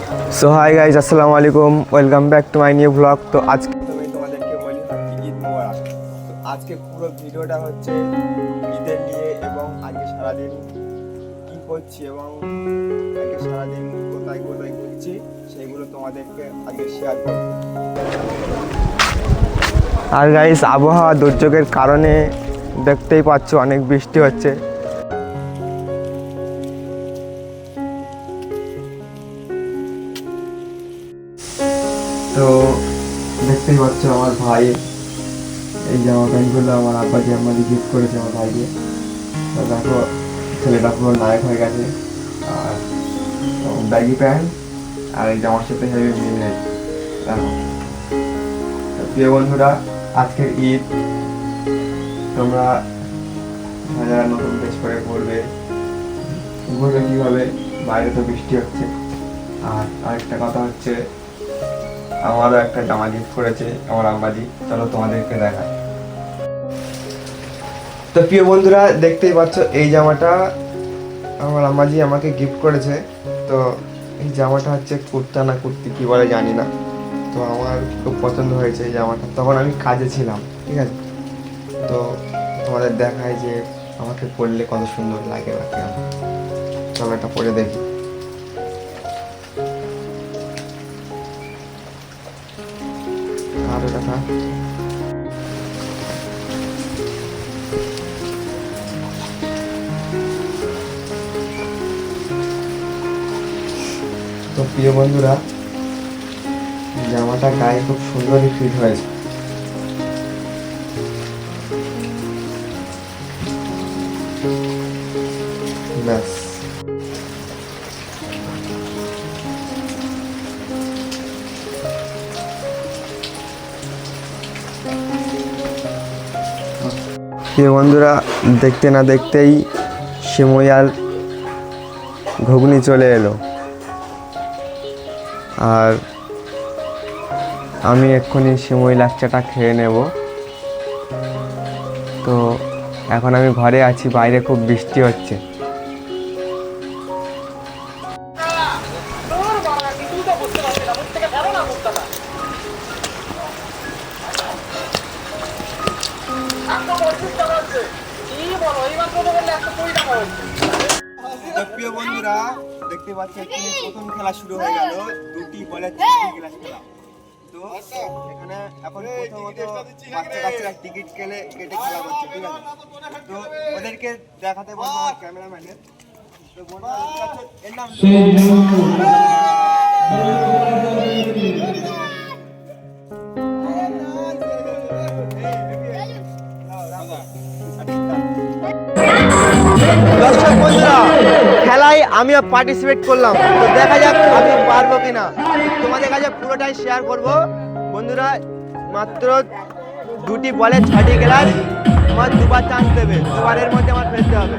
सो हाय guys, अस्सलाम वालेकुम, welcome back to my new blog. তো আজকে আমি তোমাদেরকে বলি হ্যাপি ঈদ মোবারক। তো আজকে পুরো ভিডিওটা হচ্ছে ঈদের নিয়ে এবং আজকে সারাদিন কী করছি এবং আজকে সারাদিন কোথায় কোথায় ঘুরছি সেইগুলো তোমাদেরকে আজকে শেয়ার করব। আর গাইস, আবহাওয়া দুর্যোগের কারণে দেখতেই পাচ্ছ অনেক বৃষ্টি হচ্ছে। তো দেখতেই পাচ্ছ আমার ভাই এই জামা প্যান্টগুলো আমার আব্বাজি আম্মাজি গিফট করেছে আমার ভাইকে। তো দেখো ছেলেটা পুরো নায়ক হয়ে গেছে। আর ব্যাগি প্যান্ট আর এই জামার সাথে হেভি মিলে দেখো। তো প্রিয় বন্ধুরা, আজকের ঈদ, তোমরা যারা নতুন ড্রেস পরে ঘুরবে কীভাবে? বাইরে তো বৃষ্টি হচ্ছে। আর আরেকটা কথা হচ্ছে, আমারও একটা জামা গিফট করেছে আমার আম্মাজি। চলো তোমাদেরকে দেখাই। তো প্রিয় বন্ধুরা, দেখতেই পাচ্ছ এই জামাটা আমার আম্মাজি আমাকে গিফট করেছে। তো এই জামাটা হচ্ছে কুর্তা না কুর্তি কী বলে জানি না। তো আমার খুব পছন্দ হয়েছে এই জামাটা। তখন আমি কাজে ছিলাম, ঠিক আছে। তো তোমাদের দেখায় যে আমাকে পরলে কত সুন্দর লাগে বা কেন। চলো এটা পরে দেখি। আরো দেখা। তো প্রিয় বন্ধুরা, জামাটা গায়ে খুব সুন্দরই ফিট হয়েছে। ব্যাস। প্রিয় বন্ধুরা, দেখতে না দেখতেই সিমই আর ঘুগনি চলে এলো। আর আমি এক্ষুনি সিমই লাচ্চাটা খেয়ে নেব। তো এখন আমি ঘরে আছি, বাইরে খুব বৃষ্টি হচ্ছে। প্রিয় বন্ধুরা, দেখতে পাচ্ছি প্রথম খেলা শুরু হয়ে গেল। দুটি বলে খেলা। তো এখানে এখন প্রথমত বাচ্চা কাচ্চারা টিকিট কেটে খেলা করছে, ঠিক আছে। তো ওদেরকে দেখাতে বলবো আমার ক্যামেরাম্যানের। তো এর নাম দর্শক বন্ধুরা, খেলায় আমিও পার্টিসিপেট করলাম। তো দেখা যাক আমি পারবো কিনা। তোমাদের কাছে পুরোটাই শেয়ার করব। বন্ধুরা, মাত্র দুটি বলে 6টি গ্লাস। আমার দুবার চান্স দেবে, দুবারের মধ্যে আমার ফেলতে হবে।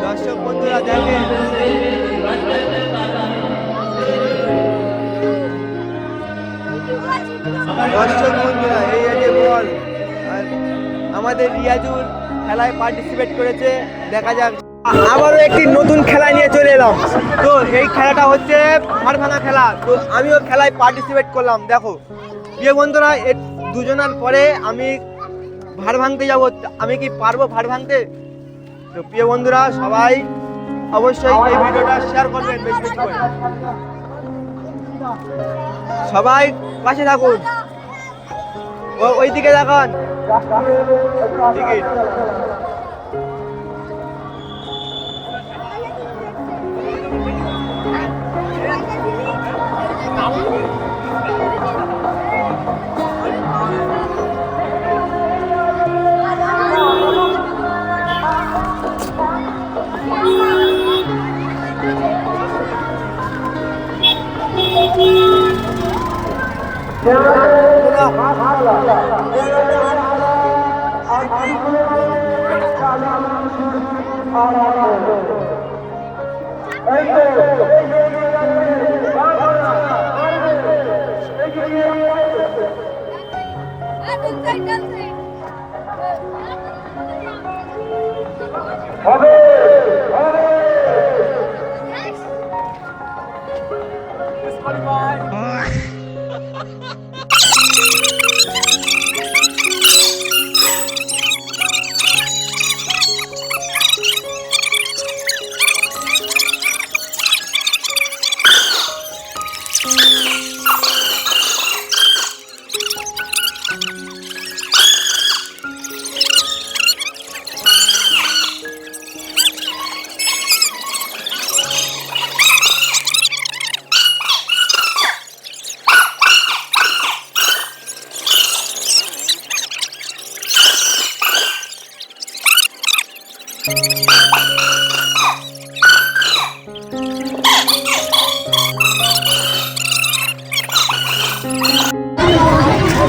দর্শক বন্ধুরা দেখেন, দর্শক বন্ধুরা এই যে বল। আর আমাদের রিয়াজুল খেলায় পার্টিসিপেট করেছে। দেখা যাক। আবারও একটি নতুন খেলা নিয়ে চলে এলাম। তো এই খেলাটা হচ্ছে ভাড় ভাঙা খেলা। তো আমিও খেলায় পার্টিসিপেট করলাম। দেখো প্রিয় বন্ধুরা, এর দুজনের পরে আমি ভাড় ভাঙতে যাবো। আমি কি পারবো ভাড় ভাঙতে? তো প্রিয় বন্ধুরা, সবাই অবশ্যই এই ভিডিওটা শেয়ার করবেন বেশি বেশি করে। সবাই পাশে থাকুন। ওই দিকে দেখান টিকিট।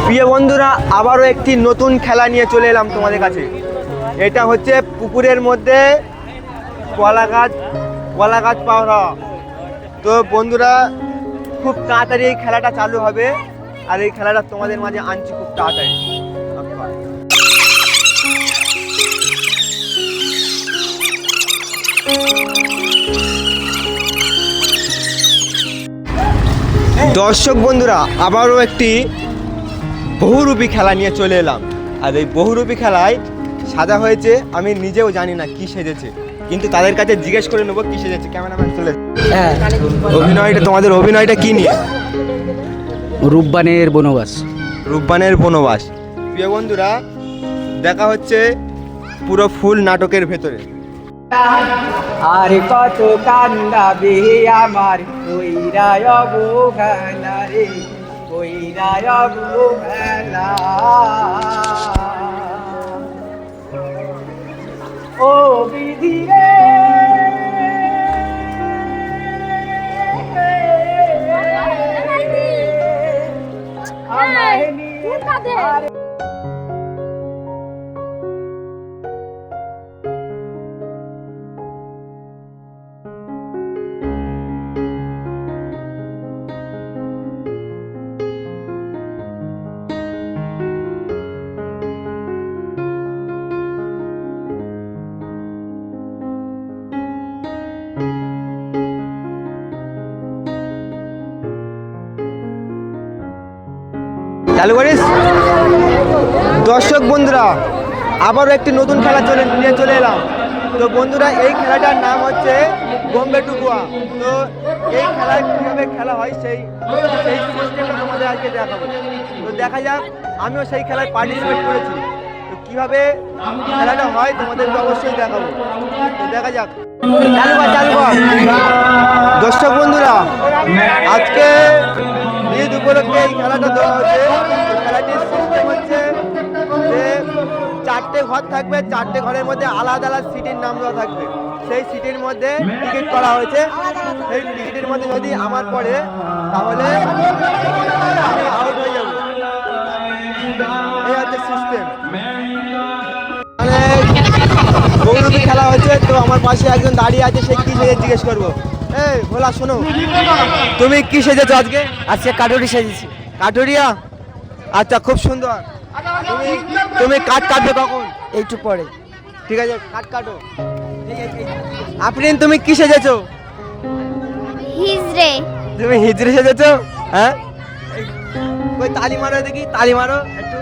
প্রিয় বন্ধুরা, আবারও একটি নতুন খেলা নিয়ে চলে এলাম তোমাদের কাছে। এটা হচ্ছে পুকুরের মধ্যে কলা গাছ পাওয়া। তো বন্ধুরা, খুব তাড়াতাড়ি এই খেলাটা চালু হবে, আর এই খেলাটা তোমাদের মাঝে আনছি খুব তাড়াতাড়ি। দর্শক বন্ধুরা, আবারও একটি বহুরূপী খেলা নিয়ে চলে এলাম। আর এই বহুরূপী খেলায় সাজা হয়েছে, আমি নিজেও জানি না কি সেজেছে, কিন্তু তাদের কাছে জিজ্ঞেস করে নেবো কি সেজেছে। ক্যামেরাম্যান চলে। অভিনয়টা, তোমাদের অভিনয়টা কি নিয়ে? রূপবানের বনবাস। রূপবানের বনবাস। প্রিয় বন্ধুরা, দেখা হচ্ছে পুরো ফুল নাটকের ভেতরে। আর কত কান্দাবে আমার কইরায় অবহেলা রে, কইরায় অবহেলা। ও বিধি রে, আমায় নিয়ে চালু করিস। দর্শক বন্ধুরা, আবারও একটি নতুন খেলা নিয়ে চলে এলাম। তো বন্ধুরা, এই খেলাটার নাম হচ্ছে বোম্বে টু গোয়া। তো এই খেলা কীভাবে খেলা হয় সেই সিস্টেমটা তোমাদের আজকে দেখাবো। তো দেখা যাক, আমিও সেই খেলায় পার্টিসিপেট করেছি। তো কীভাবে খেলাটা হয় তোমাদেরকে অবশ্যই দেখাবো। তো দেখা যাক, চালু কর। দর্শক বন্ধুরা, আজকে ঈদ উপলক্ষে এই খেলাটা দেওয়া হচ্ছে। খেলাটির সিস্টেম হচ্ছে যে 4টে ঘর থাকবে, 4টে ঘরের মধ্যে আলাদা আলাদা সিটির নাম দেওয়া থাকবে। সেই সিটির মধ্যে টিকিট করা হয়েছে। সেই টিকিটের মধ্যে যদি আমার পড়ে, তাহলে আমি আউট হয়ে যাব। এই হচ্ছে সিস্টেম। মানে বহুরূপী খেলা হচ্ছে। তো আমার পাশে একজন দাঁড়িয়ে আছে, সে কি সেজে জিজ্ঞেস করবো। এই ভোলা, শোনো, তুমি কি সেজেছো আজকে? আজকে কাটুরি সেজেছি। কাটুরিয়া? আচ্ছা, খুব সুন্দর। তুমি কাট কাটবে কখন? একটু পরে। ঠিক আছে, কাট কাটো। আফরিন, তুমি কি সেজেছো? হিজড়ে। তুমি হিজড়ে সেজেছো? হ্যাঁ, ওই তালি মারো দেখি, তালি মারো একটু,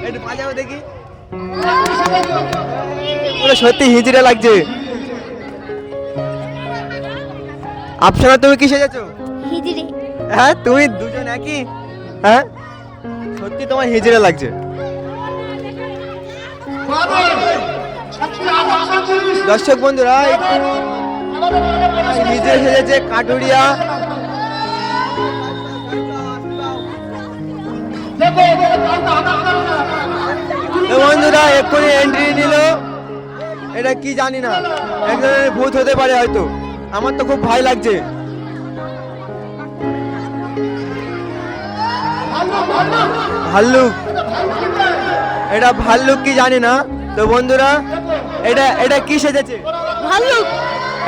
একটু বাজাও দেখি। পুরো সত্যি হিজড়ে লাগছে। আফসানা, তুমি কি সেজেছো? হিজড়ে। হ্যাঁ, তুমি দুজন একই। হ্যাঁ, সত্যি তোমার হিজড়ে লাগছে। দর্শক বন্ধুরা, হিজড়ে সেজেছে কাটুরিয়া। বন্ধুরা, এক্ষুনি এন্ট্রি নিল। এটা কি জানি না, একজনের ভূত হতে পারে হয়তো। আমার তো খুব ভয় লাগছে। ভাল্লুক, এটা ভাল্লুক কি জানি না। তো বন্ধুরা, এটা এটা কি সেজেছে? ভাল্লুক।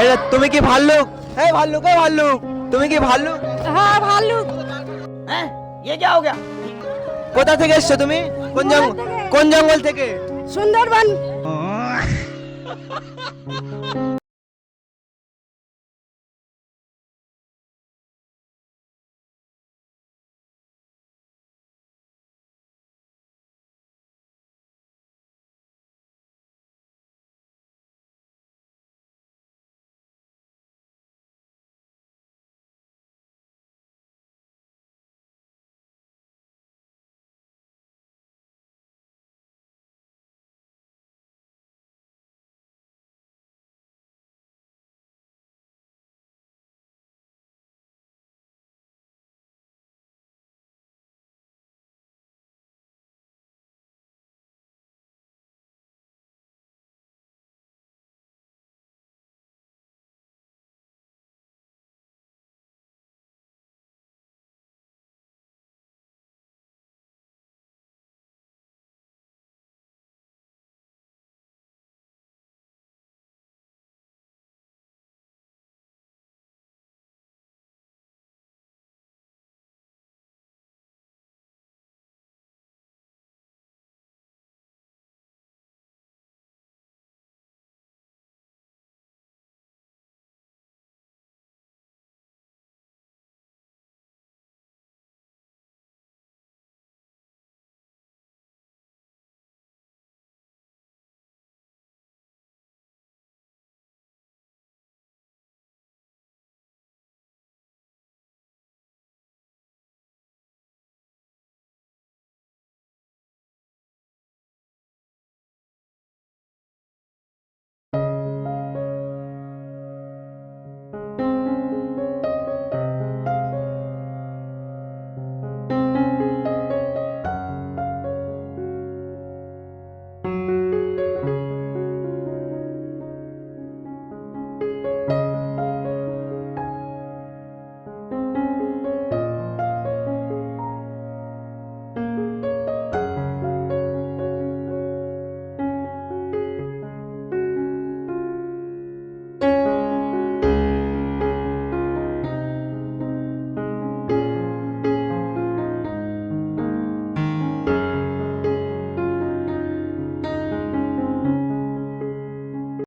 এটা তুমি কি ভাল্লুক? এই ভাল্লুক, এই ভাল্লুক, তুমি কি ভাল্লুক? হ্যাঁ ভাল্লুক। কোথা থেকে এসছো তুমি? কোন জঙ্গল থেকে? সুন্দরবন।